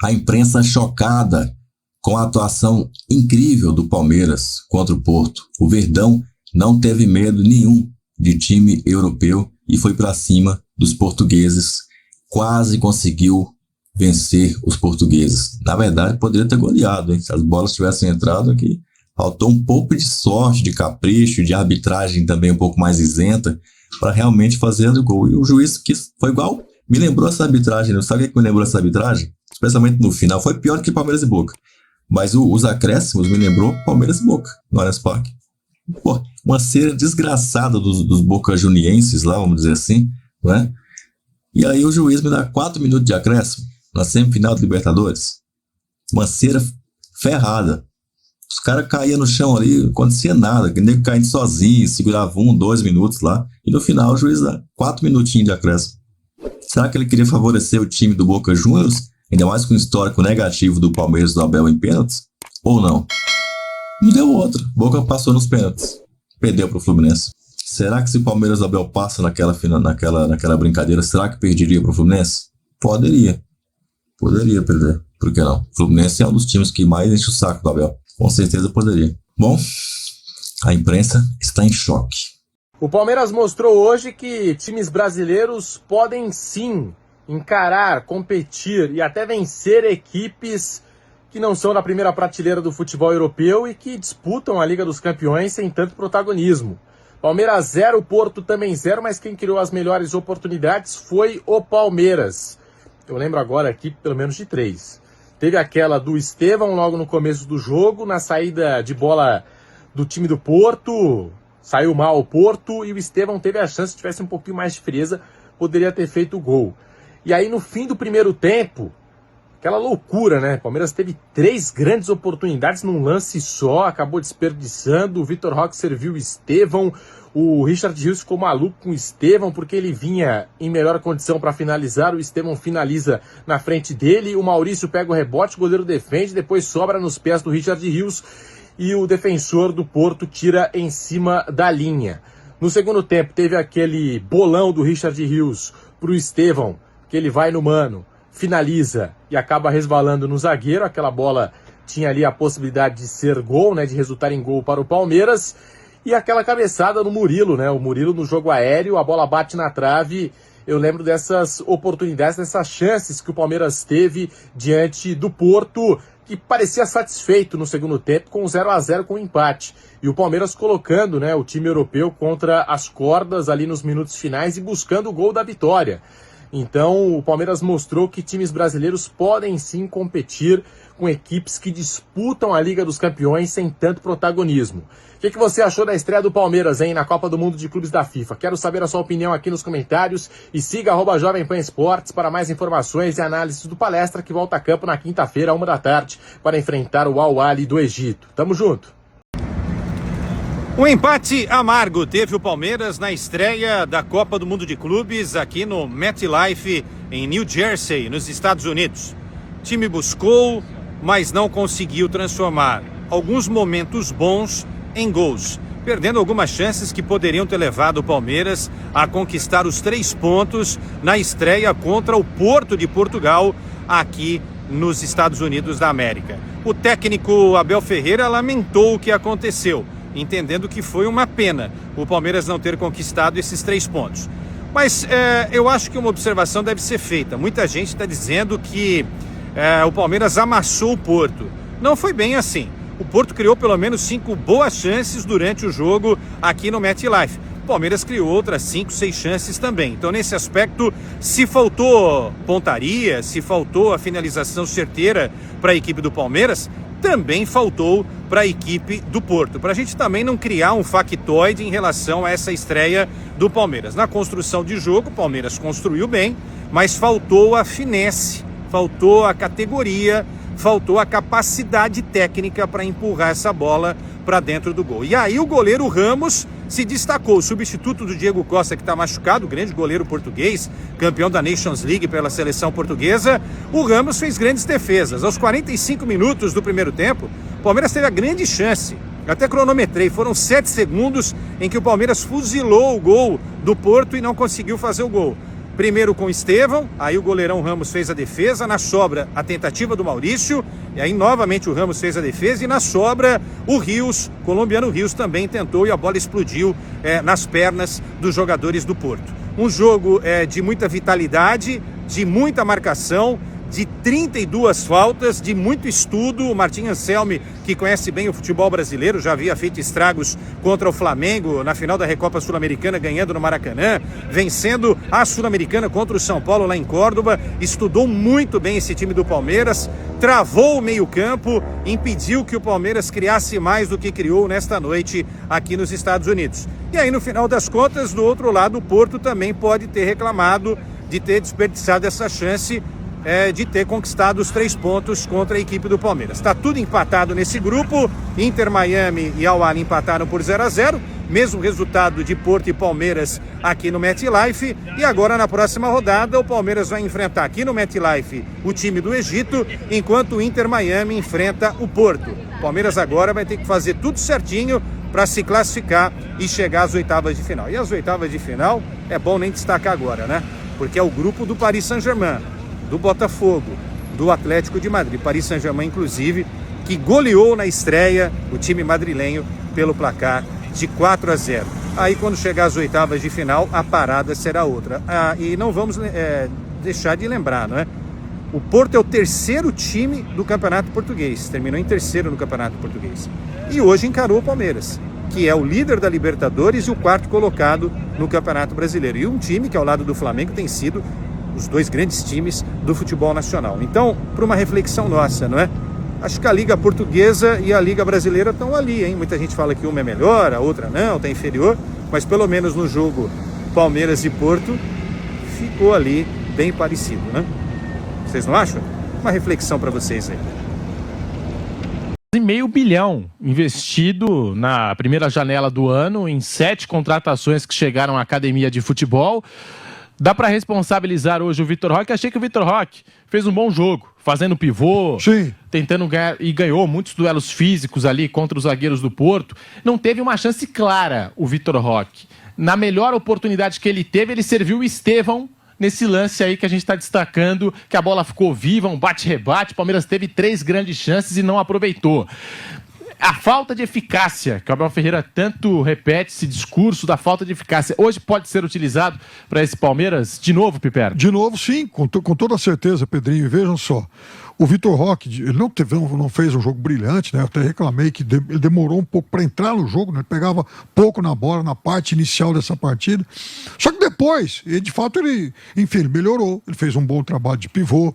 A imprensa chocada com a atuação incrível do Palmeiras contra o Porto. O Verdão não teve medo nenhum de time europeu e foi para cima dos portugueses. Quase conseguiu vencer os portugueses. Na verdade, poderia ter goleado, hein? Se as bolas tivessem entrado aqui. Faltou um pouco de sorte, de capricho, de arbitragem também um pouco mais isenta para realmente fazer o gol. E o juiz foi igual, me lembrou essa arbitragem. Sabe o que me lembrou essa arbitragem? Especialmente no final. Foi pior que Palmeiras e Boca. Mas os acréscimos me lembrou Palmeiras e Boca no Allianz Parque. Pô, uma cera desgraçada dos Boca Junienses lá, vamos dizer assim, né? E aí o juiz me dá 4 minutos de acréscimo na semifinal do Libertadores. Uma cera ferrada. Os caras caíam no chão ali, não acontecia nada. O nego caindo sozinho, segurava 1, 2 minutos lá. E no final o juiz dá 4 minutinhos de acréscimo. Será que ele queria favorecer o time do Boca Juniors? Ainda mais com o histórico negativo do Palmeiras e do Abel em pênaltis? Ou não? Não deu outra. Boca passou nos pênaltis. Perdeu para o Fluminense. Será que se o Palmeiras e o Abel passa naquela brincadeira, será que perderia para o Fluminense? Poderia perder. Por que não? O Fluminense é um dos times que mais enche o saco do Abel. Com certeza poderia. Bom, a imprensa está em choque. O Palmeiras mostrou hoje que times brasileiros podem sim encarar, competir e até vencer equipes que não são da primeira prateleira do futebol europeu e que disputam a Liga dos Campeões sem tanto protagonismo. Palmeiras 0, Porto também 0, mas quem criou as melhores oportunidades foi o Palmeiras. Eu lembro agora aqui pelo menos de 3. Teve aquela do Estevão logo no começo do jogo, na saída de bola do time do Porto, saiu mal o Porto e o Estevão teve a chance, se tivesse um pouquinho mais de frieza, poderia ter feito o gol. E aí no fim do primeiro tempo, aquela loucura, né? O Palmeiras teve 3 grandes oportunidades num lance só, acabou desperdiçando. O Vitor Roque serviu o Estevão. O Richard Rios ficou maluco com o Estevão porque ele vinha em melhor condição para finalizar. O Estevão finaliza na frente dele. O Maurício pega o rebote, o goleiro defende, depois sobra nos pés do Richard Rios e o defensor do Porto tira em cima da linha. No segundo tempo teve aquele bolão do Richard Rios para o Estevão, que ele vai no mano, finaliza e acaba resvalando no zagueiro. Aquela bola tinha ali a possibilidade de ser gol, né, de resultar em gol para o Palmeiras. E aquela cabeçada no Murilo, né? O Murilo no jogo aéreo, a bola bate na trave. Eu lembro dessas oportunidades, dessas chances que o Palmeiras teve diante do Porto, que parecia satisfeito no segundo tempo com 0-0 com o empate. E o Palmeiras colocando, né, o time europeu contra as cordas ali nos minutos finais e buscando o gol da vitória. Então, o Palmeiras mostrou que times brasileiros podem sim competir com equipes que disputam a Liga dos Campeões sem tanto protagonismo. O que você achou da estreia do Palmeiras, hein, na Copa do Mundo de Clubes da FIFA? Quero saber a sua opinião aqui nos comentários e siga @Jovem Pan Esportes para mais informações e análises do Palestra, que volta a campo na quinta-feira, 1h, para enfrentar o Al Ahly do Egito. Tamo junto! Um empate amargo teve o Palmeiras na estreia da Copa do Mundo de Clubes aqui no MetLife, em New Jersey, nos Estados Unidos. O time buscou, mas não conseguiu transformar alguns momentos bons em gols, perdendo algumas chances que poderiam ter levado o Palmeiras a conquistar os 3 pontos na estreia contra o Porto de Portugal, aqui nos Estados Unidos da América. O técnico Abel Ferreira lamentou o que aconteceu, entendendo que foi uma pena o Palmeiras não ter conquistado esses 3 pontos. Mas eu acho que uma observação deve ser feita. Muita gente está dizendo que o Palmeiras amassou o Porto. Não foi bem assim. O Porto criou pelo menos 5 boas chances durante o jogo aqui no MetLife. O Palmeiras criou outras 5, 6 chances também. Então, nesse aspecto, se faltou pontaria, se faltou a finalização certeira para a equipe do Palmeiras, também faltou para a equipe do Porto, para a gente também não criar um factoide em relação a essa estreia do Palmeiras. Na construção de jogo, o Palmeiras construiu bem, mas faltou a finesse, faltou a categoria, faltou a capacidade técnica para empurrar essa bola para dentro do gol. E aí o goleiro Ramos se destacou, o substituto do Diego Costa, que está machucado, o grande goleiro português, campeão da Nations League pela seleção portuguesa. O Ramos fez grandes defesas. Aos 45 minutos do primeiro tempo, o Palmeiras teve a grande chance. Eu até cronometrei, foram 7 segundos em que o Palmeiras fuzilou o gol do Porto e não conseguiu fazer o gol. Primeiro com o Estevão, aí o goleirão Ramos fez a defesa, na sobra a tentativa do Maurício, e aí novamente o Ramos fez a defesa, e na sobra o Rios, colombiano Rios, também tentou e a bola explodiu nas pernas dos jogadores do Porto. Um jogo de muita vitalidade, de muita marcação, de 32 faltas, de muito estudo. O Martim Anselmi, que conhece bem o futebol brasileiro, já havia feito estragos contra o Flamengo na final da Recopa Sul-Americana, ganhando no Maracanã, vencendo a Sul-Americana contra o São Paulo lá em Córdoba. Estudou muito bem esse time do Palmeiras, travou o meio-campo, impediu que o Palmeiras criasse mais do que criou nesta noite aqui nos Estados Unidos. E aí, no final das contas, do outro lado, o Porto também pode ter reclamado de ter desperdiçado essa chance de ter conquistado os 3 pontos contra a equipe do Palmeiras. Está tudo empatado nesse grupo. Inter Miami e Al Ahly empataram por 0-0, mesmo resultado de Porto e Palmeiras aqui no MetLife. E agora, na próxima rodada, o Palmeiras vai enfrentar aqui no MetLife o time do Egito, enquanto o Inter Miami enfrenta o Porto. O Palmeiras agora vai ter que fazer tudo certinho para se classificar e chegar às oitavas de final. E as oitavas de final é bom nem destacar agora, né? Porque é o grupo do Paris Saint-Germain, do Botafogo, do Atlético de Madrid. Paris Saint-Germain, inclusive, que goleou na estreia o time madrilenho pelo placar de 4-0. Aí, quando chegar às oitavas de final, a parada será outra. E não vamos deixar de lembrar, não é? O Porto é o 3º time do Campeonato Português, terminou em 3º no Campeonato Português. E hoje encarou o Palmeiras, que é o líder da Libertadores e o 4º colocado no Campeonato Brasileiro. E um time que, ao lado do Flamengo, tem sido os 2 grandes times do futebol nacional. Então, para uma reflexão nossa, não é? Acho que a Liga Portuguesa e a Liga Brasileira estão ali, hein? Muita gente fala que uma é melhor, a outra não, está inferior, mas pelo menos no jogo Palmeiras e Porto ficou ali bem parecido, né? Vocês não acham? Uma reflexão para vocês aí. $500 milhão investido na primeira janela do ano em 7 contratações que chegaram à academia de futebol. Dá para responsabilizar hoje o Vitor Roque. Achei que o Vitor Roque fez um bom jogo, fazendo pivô, sim, tentando ganhar, e ganhou muitos duelos físicos ali contra os zagueiros do Porto. Não teve uma chance clara o Vitor Roque. Na melhor oportunidade que ele teve, ele serviu o Estevão nesse lance aí que a gente está destacando, que a bola ficou viva, um bate-rebate. O Palmeiras teve 3 grandes chances e não aproveitou. A falta de eficácia, que o Abel Ferreira tanto repete, esse discurso da falta de eficácia, hoje pode ser utilizado para esse Palmeiras de novo, Piperno? De novo, sim, com toda certeza, Pedrinho. Vejam só, o Vitor Roque, ele não fez um jogo brilhante, né? Eu até reclamei que ele demorou um pouco para entrar no jogo, né? Ele pegava pouco na bola na parte inicial dessa partida. Só que depois, de fato, ele melhorou. Ele fez um bom trabalho de pivô.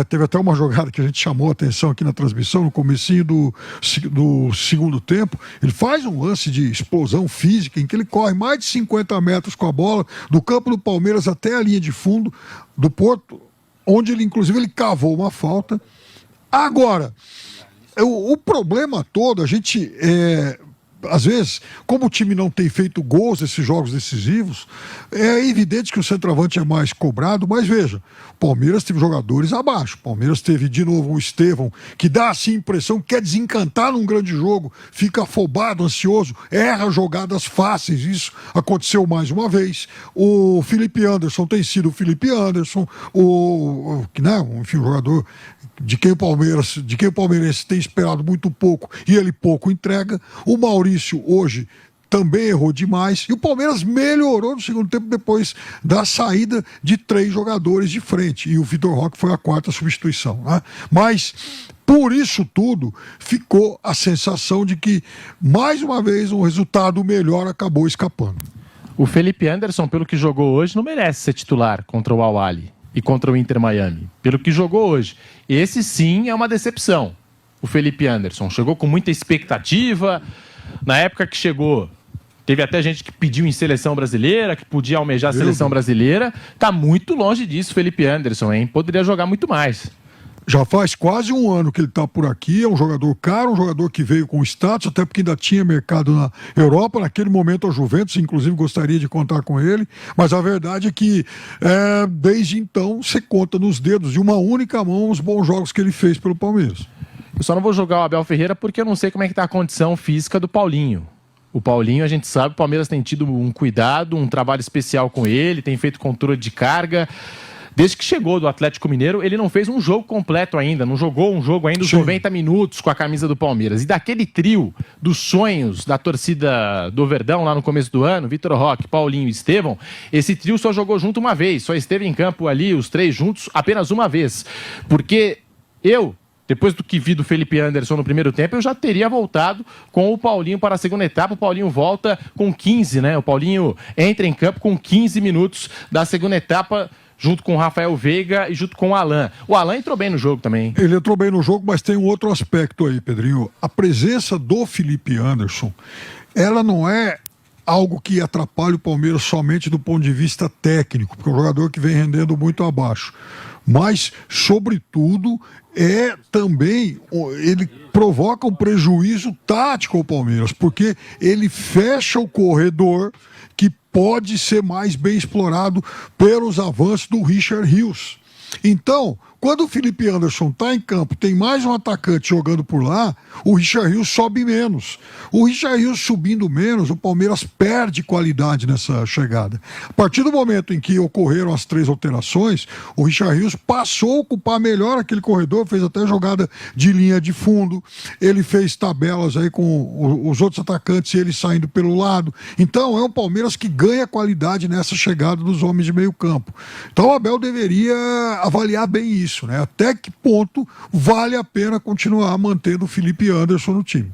Teve até uma jogada que a gente chamou a atenção aqui na transmissão, no comecinho do segundo tempo. Ele faz um lance de explosão física em que ele corre mais de 50 metros com a bola, do campo do Palmeiras até a linha de fundo do Porto, onde ele, inclusive, ele cavou uma falta. Agora, o problema todo, a gente, às vezes, como o time não tem feito gols nesses jogos decisivos, é evidente que o centroavante é mais cobrado, mas veja, o Palmeiras teve jogadores abaixo. O Palmeiras teve, de novo, um Estevão, que dá, assim, a impressão que quer desencantar num grande jogo, fica afobado, ansioso, erra jogadas fáceis. Isso aconteceu mais uma vez. O Felipe Anderson tem sido o Felipe Anderson, enfim, um jogador de quem o palmeirense tem esperado muito pouco e ele pouco entrega. O Maurício hoje também errou demais e o Palmeiras melhorou no segundo tempo depois da saída de 3 jogadores de frente, e o Vitor Roque foi a 4ª substituição, né? Mas por isso tudo ficou a sensação de que mais uma vez um resultado melhor acabou escapando. O Felipe Anderson, pelo que jogou hoje, não merece ser titular contra o Al Ahly e contra o Inter Miami, pelo que jogou hoje. Esse sim é uma decepção. O Felipe Anderson chegou com muita expectativa. Na época que chegou, teve até gente que pediu em seleção brasileira, que podia almejar a seleção brasileira. Tá muito longe disso, Felipe Anderson, hein? Poderia jogar muito mais. Já faz quase um ano que ele está por aqui, é um jogador caro, um jogador que veio com status, até porque ainda tinha mercado na Europa. Naquele momento a Juventus, inclusive, gostaria de contar com ele, mas a verdade é que desde então você conta nos dedos de uma única mão os bons jogos que ele fez pelo Palmeiras. Eu só não vou jogar o Abel Ferreira porque eu não sei como é que está a condição física do Paulinho. O Paulinho, a gente sabe, o Palmeiras tem tido um cuidado, um trabalho especial com ele, tem feito controle de carga. Desde que chegou do Atlético Mineiro, ele não fez um jogo completo ainda, não jogou um jogo ainda os 90 minutos com a camisa do Palmeiras. E daquele trio dos sonhos da torcida do Verdão lá no começo do ano, Vitor Roque, Paulinho e Estevão, esse trio só jogou junto uma vez, só esteve em campo ali, os três juntos, apenas uma vez. Porque depois do que vi do Felipe Anderson no primeiro tempo, eu já teria voltado com o Paulinho para a segunda etapa. O Paulinho volta com 15, né? O Paulinho entra em campo com 15 minutos da segunda etapa, junto com o Rafael Veiga e junto com o Alan. O Alan entrou bem no jogo também. Ele entrou bem no jogo, mas tem um outro aspecto aí, Pedrinho. A presença do Felipe Anderson, ela não é algo que atrapalha o Palmeiras somente do ponto de vista técnico, porque é um jogador que vem rendendo muito abaixo. Mas, sobretudo, também ele provoca um prejuízo tático ao Palmeiras, porque ele fecha o corredor que pode ser mais bem explorado pelos avanços do Richard Rios. Então, quando o Felipe Anderson está em campo, tem mais um atacante jogando por lá, o Richard Rios sobe menos. O Richard Rios subindo menos, o Palmeiras perde qualidade nessa chegada. A partir do momento em que ocorreram as 3 alterações, o Richard Rios passou a ocupar melhor aquele corredor, fez até jogada de linha de fundo, ele fez tabelas aí com os outros atacantes e ele saindo pelo lado. Então é um Palmeiras que ganha qualidade nessa chegada dos homens de meio campo. Então o Abel deveria avaliar bem isso, né? Até que ponto vale a pena continuar mantendo o Felipe Anderson no time.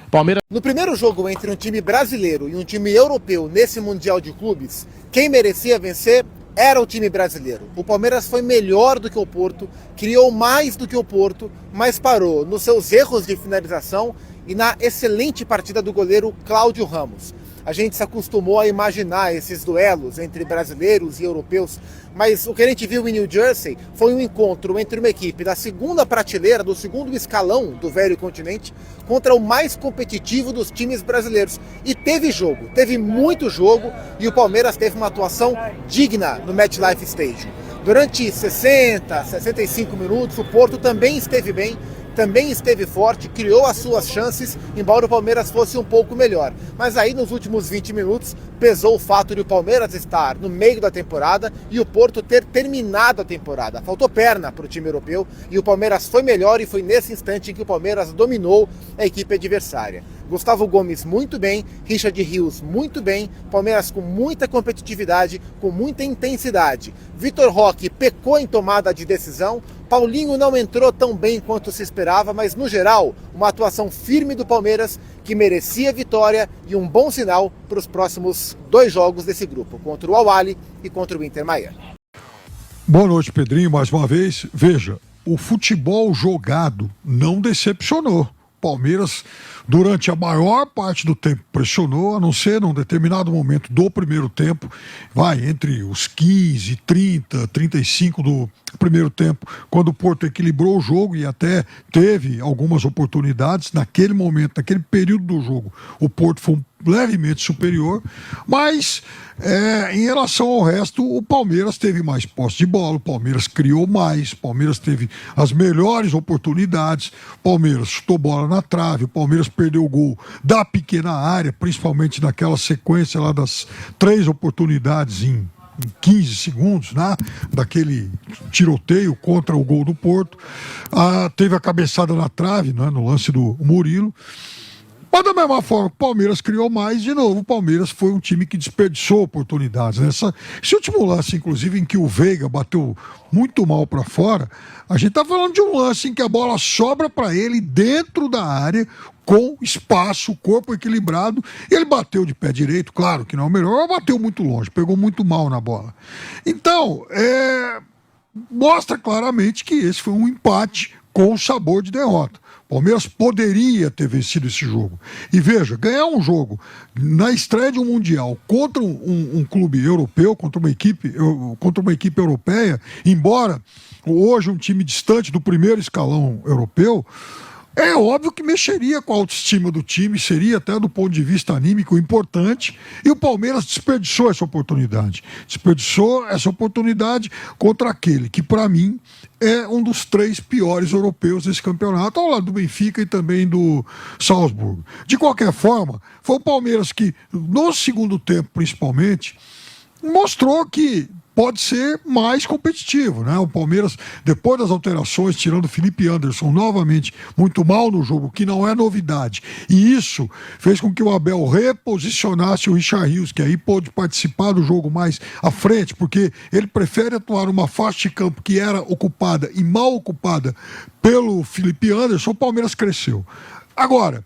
Palmeiras. No primeiro jogo entre um time brasileiro e um time europeu nesse Mundial de Clubes, quem merecia vencer era o time brasileiro. O Palmeiras foi melhor do que o Porto, criou mais do que o Porto, mas parou nos seus erros de finalização e na excelente partida do goleiro Cláudio Ramos. A gente se acostumou a imaginar esses duelos entre brasileiros e europeus, mas o que a gente viu em New Jersey foi um encontro entre uma equipe da segunda prateleira, do segundo escalão do velho continente, contra o mais competitivo dos times brasileiros. E teve jogo, teve muito jogo, e o Palmeiras teve uma atuação digna no MetLife Stadium. Durante 60, 65 minutos, o Porto também esteve bem, também esteve forte, criou as suas chances, embora o Palmeiras fosse um pouco melhor. Mas aí nos últimos 20 minutos pesou o fato de o Palmeiras estar no meio da temporada e o Porto ter terminado a temporada. Faltou perna para o time europeu e o Palmeiras foi melhor, e foi nesse instante em que o Palmeiras dominou a equipe adversária. Gustavo Gomes muito bem, Richard Rios muito bem, Palmeiras com muita competitividade, com muita intensidade. Vitor Roque pecou em tomada de decisão, Paulinho não entrou tão bem quanto se esperava, mas no geral, uma atuação firme do Palmeiras que merecia vitória e um bom sinal para os próximos 2 jogos desse grupo, contra o Al-Ahly e contra o Inter Miami. Boa noite, Pedrinho, mais uma vez. Veja, o futebol jogado não decepcionou. Palmeiras, durante a maior parte do tempo, pressionou, a não ser num determinado momento do primeiro tempo, entre os 15, 30, 35 do primeiro tempo, quando o Porto equilibrou o jogo e até teve algumas oportunidades. Naquele momento, naquele período do jogo, o Porto foi levemente superior, mas em relação ao resto, o Palmeiras teve mais posse de bola, o Palmeiras criou mais, o Palmeiras teve as melhores oportunidades, o Palmeiras chutou bola na trave, o Palmeiras perdeu o gol da pequena área, principalmente naquela sequência lá das 3 oportunidades em 15 segundos, né, daquele tiroteio contra o gol do Porto. Teve a cabeçada na trave, né, no lance do Murilo. Mas da mesma forma que o Palmeiras criou mais, de novo, o Palmeiras foi um time que desperdiçou oportunidades. Esse último lance, inclusive, em que o Veiga bateu muito mal para fora, a gente está falando de um lance em que a bola sobra para ele dentro da área, com espaço, o corpo equilibrado, e ele bateu de pé direito, claro que não é o melhor, mas bateu muito longe, pegou muito mal na bola. Então, mostra claramente que esse foi um empate com sabor de derrota. O Palmeiras poderia ter vencido esse jogo. E veja, ganhar um jogo na estreia de um Mundial contra um clube europeu, contra uma equipe europeia, embora hoje um time distante do primeiro escalão europeu, é óbvio que mexeria com a autoestima do time, seria até do ponto de vista anímico importante, e o Palmeiras desperdiçou essa oportunidade. Desperdiçou essa oportunidade contra aquele que, para mim, é um dos 3 piores europeus desse campeonato, ao lado do Benfica e também do Salzburgo. De qualquer forma, foi o Palmeiras que, no segundo tempo principalmente, mostrou que pode ser mais competitivo, né? O Palmeiras, depois das alterações, tirando o Felipe Anderson novamente muito mal no jogo, que não é novidade, e isso fez com que o Abel reposicionasse o Richarlison, que aí pôde participar do jogo mais à frente, porque ele prefere atuar numa faixa de campo que era ocupada e mal ocupada pelo Felipe Anderson. O Palmeiras cresceu. Agora,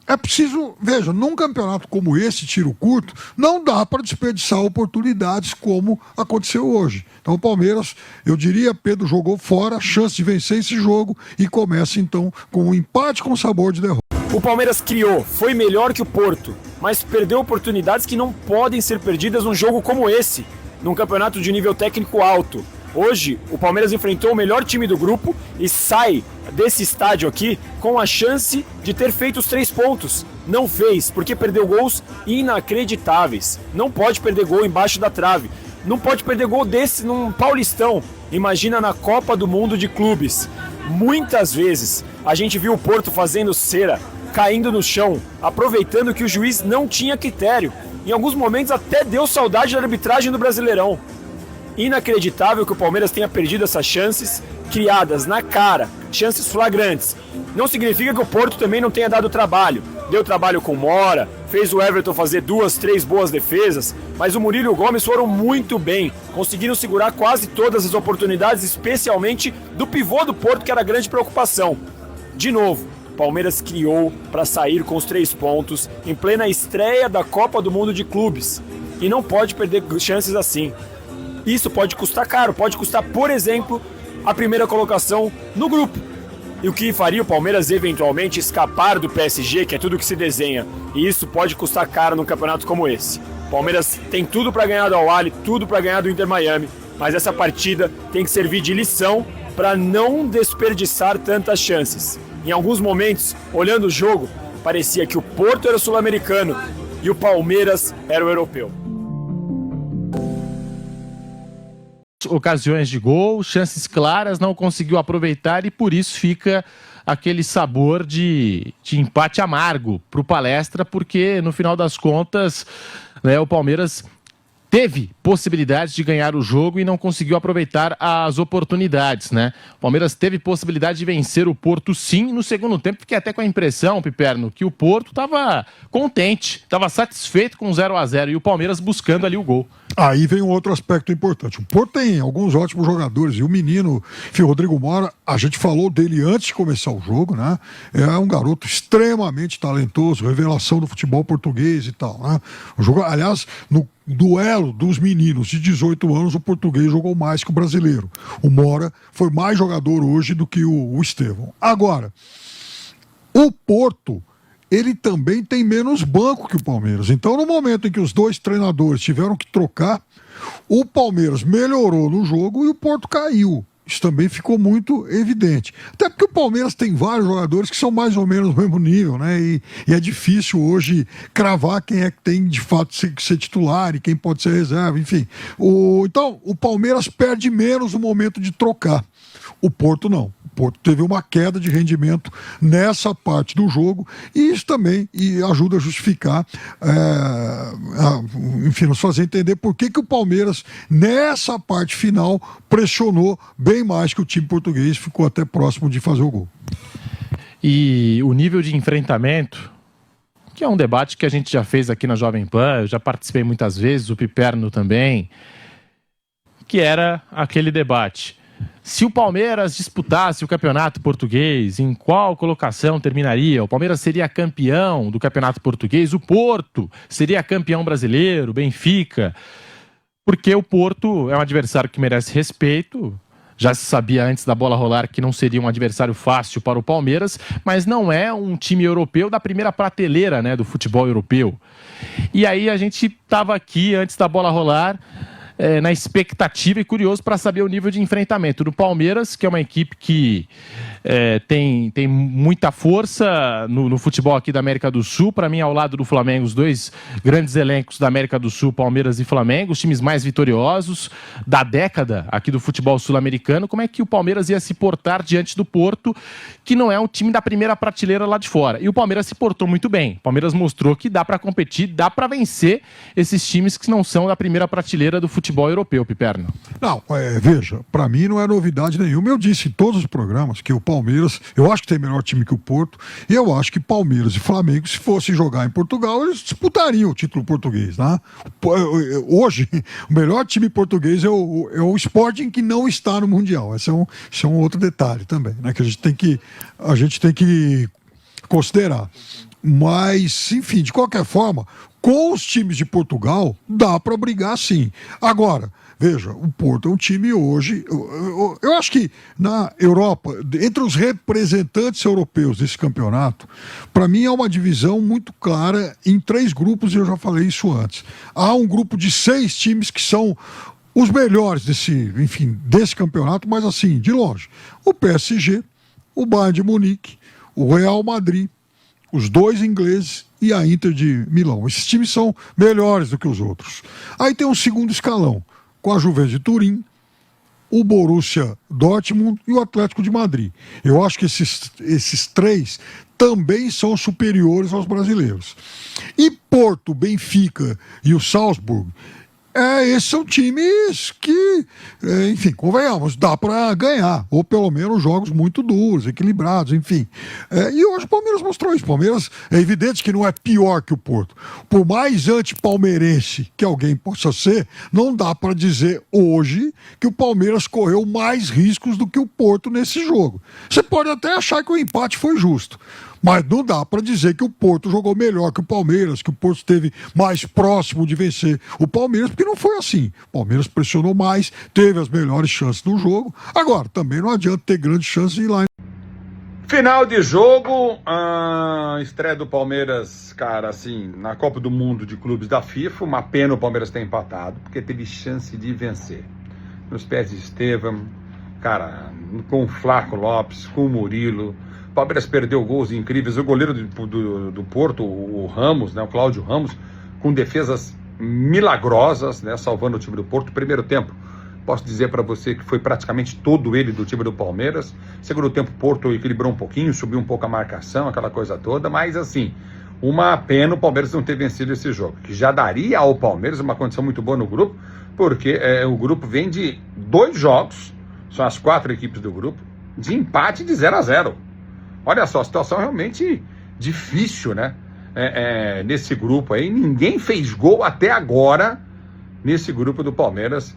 é preciso, veja, num campeonato como esse, tiro curto, não dá para desperdiçar oportunidades como aconteceu hoje. Então o Palmeiras, eu diria, Pedro jogou fora a chance de vencer esse jogo e começa então com um empate com sabor de derrota. O Palmeiras criou, foi melhor que o Porto, mas perdeu oportunidades que não podem ser perdidas num jogo como esse, num campeonato de nível técnico alto. Hoje, o Palmeiras enfrentou o melhor time do grupo e sai desse estádio aqui com a chance de ter feito os 3 pontos. Não fez, porque perdeu gols inacreditáveis. Não pode perder gol embaixo da trave. Não pode perder gol desse num Paulistão. Imagina na Copa do Mundo de Clubes. Muitas vezes a gente viu o Porto fazendo cera, caindo no chão, aproveitando que o juiz não tinha critério. Em alguns momentos até deu saudade da arbitragem do Brasileirão. Inacreditável que o Palmeiras tenha perdido essas chances criadas na cara, chances flagrantes. Não significa que o Porto também não tenha dado trabalho. Deu trabalho com Mora, fez o Everton fazer 2, 3 boas defesas, mas o Murilo e o Gomes foram muito bem, conseguiram segurar quase todas as oportunidades, especialmente do pivô do Porto, que era a grande preocupação. De novo, o Palmeiras criou para sair com os 3 pontos em plena estreia da Copa do Mundo de Clubes, e não pode perder chances assim. Isso pode custar caro, pode custar, por exemplo, a primeira colocação no grupo. E o que faria o Palmeiras eventualmente escapar do PSG, que é tudo que se desenha. E isso pode custar caro num campeonato como esse. O Palmeiras tem tudo para ganhar do Al-Ahly, tudo para ganhar do Inter Miami, mas essa partida tem que servir de lição para não desperdiçar tantas chances. Em alguns momentos, olhando o jogo, parecia que o Porto era o sul-americano e o Palmeiras era o europeu. Ocasiões de gol, chances claras, não conseguiu aproveitar e por isso fica aquele sabor de empate amargo para o Palestra, porque no final das contas, né, o Palmeiras teve possibilidades de ganhar o jogo e não conseguiu aproveitar as oportunidades, né? O Palmeiras teve possibilidade de vencer o Porto, sim, no segundo tempo. Fiquei até com a impressão, Piperno, que o Porto estava contente, estava satisfeito com 0-0 e o Palmeiras buscando ali o gol. Aí vem um outro aspecto importante. O Porto tem alguns ótimos jogadores e o menino, enfim, Rodrigo Mora, a gente falou dele antes de começar o jogo, né? É um garoto extremamente talentoso, revelação do futebol português e tal, né? O jogo, aliás, no duelo dos meninos de 18 anos, o português jogou mais que o brasileiro. O Mora foi mais jogador hoje do que o Estevão. Agora, o Porto, ele também tem menos banco que o Palmeiras. Então, no momento em que os 2 treinadores tiveram que trocar, o Palmeiras melhorou no jogo e o Porto caiu. Isso também ficou muito evidente. Até porque o Palmeiras tem vários jogadores que são mais ou menos do mesmo nível, né? E é difícil hoje cravar quem é que tem de fato que ser titular e quem pode ser reserva, enfim. Então, o Palmeiras perde menos no momento de trocar. O Porto não. O Porto teve uma queda de rendimento nessa parte do jogo e isso também ajuda a justificar, enfim, nos fazer entender por que o Palmeiras, nessa parte final, pressionou bem mais que o time português, ficou até próximo de fazer o gol. E o nível de enfrentamento, que é um debate que a gente já fez aqui na Jovem Pan, eu já participei muitas vezes, o Piperno também, que era aquele debate. Se o Palmeiras disputasse o campeonato português, em qual colocação terminaria? O Palmeiras seria campeão do campeonato português, o Porto seria campeão brasileiro, Benfica. Porque o Porto é um adversário que merece respeito. Já se sabia antes da bola rolar que não seria um adversário fácil para o Palmeiras, mas não é um time europeu da primeira prateleira, né, do futebol europeu. E aí a gente estava aqui antes da bola rolar, na expectativa e curioso para saber o nível de enfrentamento do Palmeiras, que é uma equipe que tem muita força no futebol aqui da América do Sul. Para mim, ao lado do Flamengo, os dois grandes elencos da América do Sul, Palmeiras e Flamengo, os times mais vitoriosos da década aqui do futebol sul-americano. Como é que o Palmeiras ia se portar diante do Porto, que não é um time da primeira prateleira lá de fora? E o Palmeiras se portou muito bem. O Palmeiras mostrou que dá para competir, dá para vencer esses times que não são da primeira prateleira do futebol europeu, Piperno. Não, veja, para mim não é novidade nenhuma. Eu disse em todos os programas que o Palmeiras, eu acho que tem melhor time que o Porto, e eu acho que Palmeiras e Flamengo, se fossem jogar em Portugal, eles disputariam o título português, né? Hoje, o melhor time português é o Sporting, que não está no Mundial. Esse é um outro detalhe também, né? Que a gente tem que considerar. Mas, enfim, de qualquer forma, com os times de Portugal, dá para brigar sim. Agora, veja, o Porto é um time hoje... Eu acho que na Europa, entre os representantes europeus desse campeonato, para mim é uma divisão muito clara em 3 grupos, e eu já falei isso antes. Há um grupo de 6 times que são os melhores desse campeonato, mas assim, de longe. O PSG, o Bayern de Munique, o Real Madrid, os 2 ingleses e a Inter de Milão. Esses times são melhores do que os outros. Aí tem um segundo escalão, com a Juventus de Turim, o Borussia Dortmund e o Atlético de Madrid. Eu acho que esses 3 também são superiores aos brasileiros. E Porto, Benfica e o Salzburg, esses são times que, enfim, convenhamos, dá para ganhar, ou pelo menos jogos muito duros, equilibrados, enfim. E hoje o Palmeiras mostrou isso. O Palmeiras é evidente que não é pior que o Porto. Por mais anti-palmeirense que alguém possa ser, não dá para dizer hoje que o Palmeiras correu mais riscos do que o Porto nesse jogo. Você pode até achar que o empate foi justo, mas não dá para dizer que o Porto jogou melhor que o Palmeiras, que o Porto esteve mais próximo de vencer o Palmeiras, porque não foi assim. O Palmeiras pressionou mais, teve as melhores chances no jogo. Agora, também não adianta ter grandes chances de ir lá. Final de jogo, a estreia do Palmeiras, cara, assim, na Copa do Mundo de Clubes da FIFA. Uma pena o Palmeiras ter empatado, porque teve chance de vencer. Nos pés de Estevam, cara, com o Flaco Lopes, com o Murilo. O Palmeiras perdeu gols incríveis. O goleiro do Porto, o Ramos, né, o Cláudio Ramos, com defesas milagrosas, né, salvando o time do Porto. Primeiro tempo, posso dizer para você que foi praticamente todo ele do time do Palmeiras. Segundo tempo, o Porto equilibrou um pouquinho, subiu um pouco a marcação, aquela coisa toda. Mas, assim, uma pena o Palmeiras não ter vencido esse jogo, que já daria ao Palmeiras uma condição muito boa no grupo, porque o grupo vem de 2 jogos, são as 4 equipes do grupo, de empate de 0-0. Olha só, a situação realmente difícil, né? Nesse grupo aí, ninguém fez gol até agora nesse grupo do Palmeiras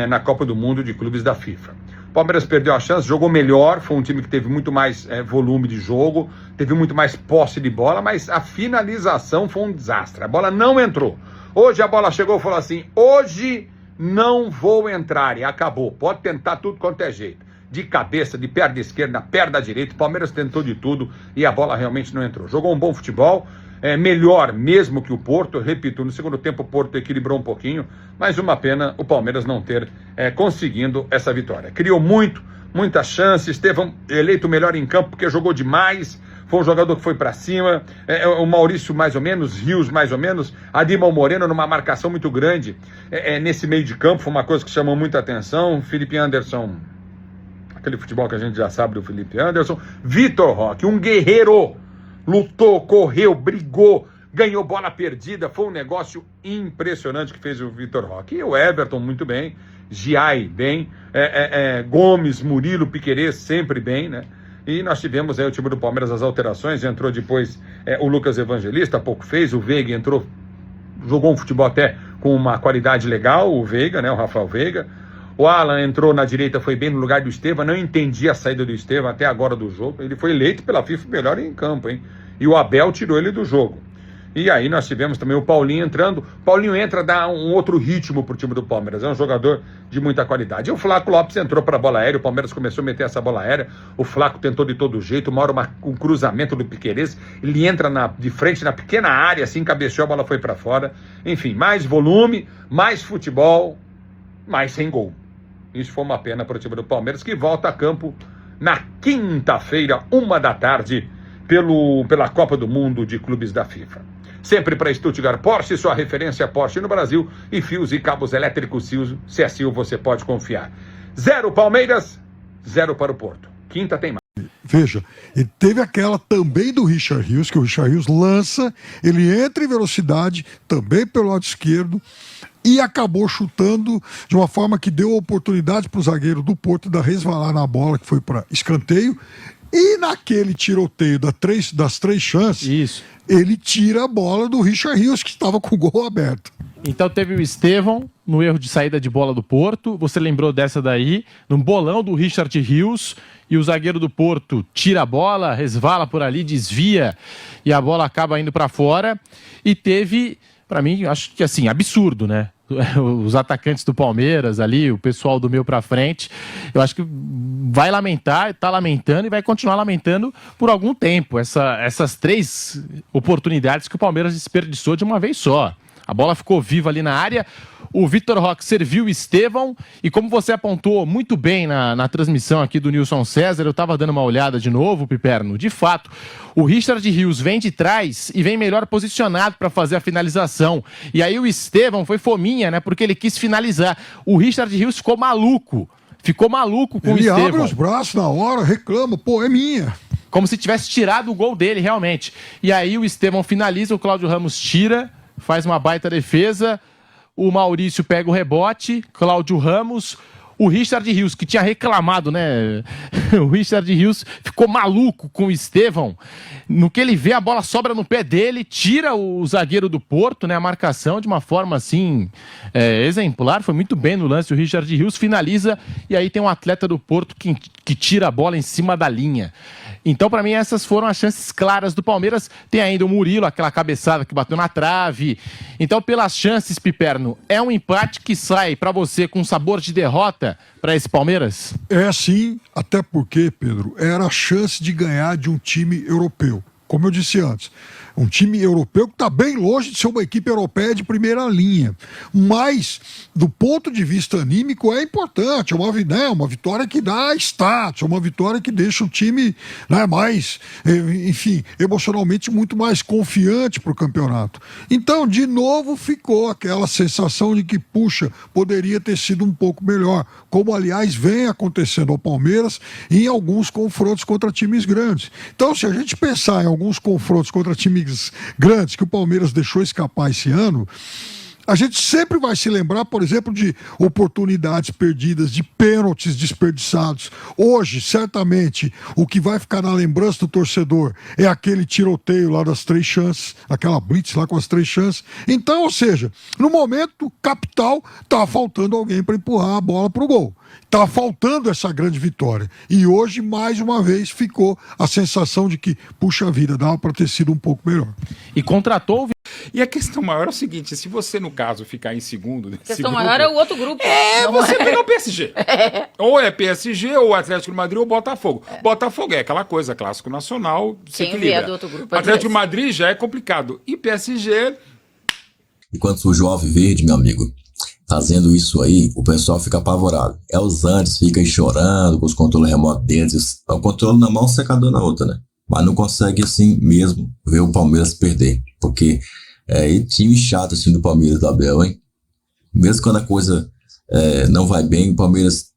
na Copa do Mundo de Clubes da FIFA. O Palmeiras perdeu a chance, jogou melhor, foi um time que teve muito mais volume de jogo, teve muito mais posse de bola, mas a finalização foi um desastre. A bola não entrou. Hoje a bola chegou e falou assim: hoje não vou entrar, e acabou. Pode tentar tudo quanto é jeito. De cabeça, de perna esquerda, perna direita, o Palmeiras tentou de tudo e a bola realmente não entrou. Jogou um bom futebol, melhor mesmo que o Porto. Eu repito, no segundo tempo o Porto equilibrou um pouquinho, mas uma pena o Palmeiras não ter conseguindo essa vitória. Criou muita chance. Estevam eleito o melhor em campo porque jogou demais, foi um jogador que foi para cima. O Maurício mais ou menos, Rios mais ou menos, Adilson Moreno numa marcação muito grande nesse meio de campo, foi uma coisa que chamou muita atenção. Felipe Anderson, aquele futebol que a gente já sabe do Felipe Anderson. Vitor Roque, um guerreiro, lutou, correu, brigou, ganhou bola perdida, foi um negócio impressionante que fez o Vitor Roque. E o Everton muito bem, Giai bem, Gomes, Murilo, Piquerez sempre bem, né? E nós tivemos aí o time do Palmeiras, as alterações. Entrou depois o Lucas Evangelista, pouco fez, o Veiga entrou, jogou um futebol até com uma qualidade legal, o Veiga, né, o Rafael Veiga. O Alan entrou na direita, foi bem no lugar do Estevam. Não entendi a saída do Estevam até agora do jogo. Ele foi eleito pela FIFA melhor em campo, hein? E o Abel tirou ele do jogo. E aí nós tivemos também o Paulinho entrando. O Paulinho entra, dá um outro ritmo pro time do Palmeiras. É um jogador de muita qualidade. E o Flaco Lopes entrou para a bola aérea. O Palmeiras começou a meter essa bola aérea. O Flaco tentou de todo jeito. Uma hora um cruzamento do Piquerez. Ele entra de frente na pequena área, assim, cabeceou, a bola foi para fora. Enfim, mais volume, mais futebol. mas sem gol. Isso foi uma pena para o time do Palmeiras, que volta a campo na quinta-feira, 13h, pela Copa do Mundo de Clubes da FIFA. Sempre para Stuttgart Porsche, sua referência Porsche no Brasil, e fios e cabos elétricos Sil, se é Sil, você pode confiar. 0 Palmeiras, 0 para o Porto. Quinta tem mais. Veja, e teve aquela também do Richard Rios, que o Richard Rios lança, ele entra em velocidade, também pelo lado esquerdo, e acabou chutando de uma forma que deu oportunidade para o zagueiro do Porto da resvalar na bola, que foi para escanteio, e naquele tiroteio das três chances, isso, ele tira a bola do Richard Rios, que estava com o gol aberto. Então teve o Estevão no erro de saída de bola do Porto, você lembrou dessa daí, no bolão do Richard Rios, e o zagueiro do Porto tira a bola, resvala por ali, desvia, e a bola acaba indo para fora. E teve, para mim, acho que assim, absurdo, né? Os atacantes do Palmeiras ali, o pessoal do meio para frente, eu acho que vai lamentar, está lamentando e vai continuar lamentando por algum tempo essas 3 oportunidades que o Palmeiras desperdiçou de uma vez só. A bola ficou viva ali na área, o Vitor Roque serviu o Estevão, e como você apontou muito bem na transmissão aqui do Nilson César, eu estava dando uma olhada de novo, Piperno, de fato, o Richard Rios vem de trás e vem melhor posicionado para fazer a finalização, e aí o Estevão foi fominha, né, porque ele quis finalizar. O Richard Rios ficou maluco com o Estevão. Ele abre os braços na hora, reclama, pô, é minha. Como se tivesse tirado o gol dele, realmente. E aí o Estevão finaliza, o Cláudio Ramos tira, faz uma baita defesa, o Maurício pega o rebote, Cláudio Ramos, o Richard Rios, que tinha reclamado, né? O Richard Rios ficou maluco com o Estevão. No que ele vê, a bola sobra no pé dele, tira o zagueiro do Porto, né? A marcação de uma forma assim, exemplar. Foi muito bem no lance. O Richard Rios finaliza e aí tem um atleta do Porto que tira a bola em cima da linha. Então, para mim, essas foram as chances claras do Palmeiras. Tem ainda o Murilo, aquela cabeçada que bateu na trave. Então, pelas chances, Piperno, é um empate que sai para você com sabor de derrota para esse Palmeiras? É sim, até porque, Pedro, era a chance de ganhar de um time europeu. Como eu disse antes, um time europeu que está bem longe de ser uma equipe europeia de primeira linha. Mas, do ponto de vista anímico, é importante. É uma vitória que dá status, é uma vitória que deixa o time, né, mais, enfim, emocionalmente muito mais confiante para o campeonato. Então, de novo, ficou aquela sensação de que, puxa, poderia ter sido um pouco melhor. Como, aliás, vem acontecendo ao Palmeiras em alguns confrontos contra times grandes. Então, se a gente pensar em alguns confrontos contra times grandes que o Palmeiras deixou escapar esse ano, a gente sempre vai se lembrar, por exemplo, de oportunidades perdidas, de pênaltis desperdiçados. Hoje, certamente, o que vai ficar na lembrança do torcedor é aquele tiroteio lá das 3 chances, aquela blitz lá com as 3 chances. Então, ou seja, no momento capital, tá faltando alguém para empurrar a bola para o gol. Tá faltando essa grande vitória. E hoje, mais uma vez, ficou a sensação de que, puxa vida, dava para ter sido um pouco melhor. E contratou o... E a questão maior é o seguinte, se você, no caso, ficar em segundo... A questão maior é o outro grupo. Você pegar o PSG. Ou é PSG, ou Atlético de Madrid, ou Botafogo. Botafogo é aquela coisa, clássico nacional, se Quem equilibra. vier do outro grupo, Atlético de Madrid já é complicado. E PSG... Enquanto surgiu o Alviverde, meu amigo, fazendo isso aí, o pessoal fica apavorado. É os antes, fica aí chorando com os controles remotos deles. O controle na mão, o secador na outra, né? Mas não consegue assim mesmo ver o Palmeiras perder. Porque time chato assim do Palmeiras, do Abel, hein? Mesmo quando a coisa não vai bem, o Palmeiras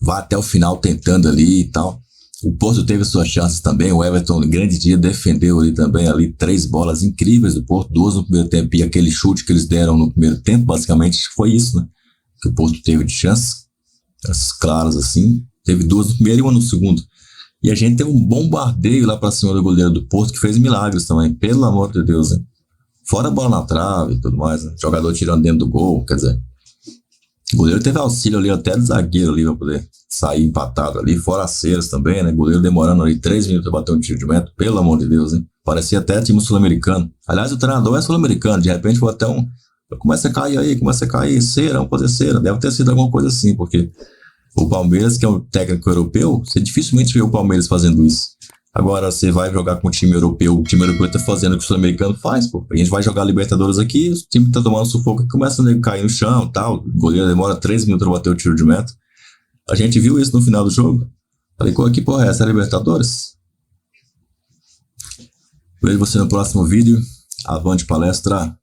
vai até o final tentando ali e tal. O Porto teve suas chances também, o Everton, no grande dia, defendeu ali também, 3 bolas incríveis do Porto, 2 no primeiro tempo, e aquele chute que eles deram no primeiro tempo, basicamente, foi isso, né? Que o Porto teve de chances, essas claras assim, teve 2 no primeiro e 1 no segundo. E a gente teve um bombardeio lá pra cima do goleiro do Porto, que fez milagres também, pelo amor de Deus, né? Fora a bola na trave e tudo mais, né? Jogador tirando dentro do gol, quer dizer... O goleiro teve auxílio ali até do zagueiro ali pra poder sair empatado ali, fora as ceiras também, né? O goleiro demorando ali 3 minutos pra bater um tiro de meta, pelo amor de Deus, hein? Parecia até time sul-americano. Aliás, o treinador é sul-americano, de repente foi até começa a cair cera, vamos fazer cera. Deve ter sido alguma coisa assim, porque o Palmeiras, que é um técnico europeu, você dificilmente vê o Palmeiras fazendo isso. Agora você vai jogar com o time europeu tá fazendo o que o sul-americano faz, pô. A gente vai jogar Libertadores aqui, o time tá tomando sufoco e começa a cair no chão e tal. O goleiro demora 3 minutos pra bater o tiro de meta. A gente viu isso no final do jogo. Falei, que porra é essa? É Libertadores? Vejo você no próximo vídeo. Avante palestra!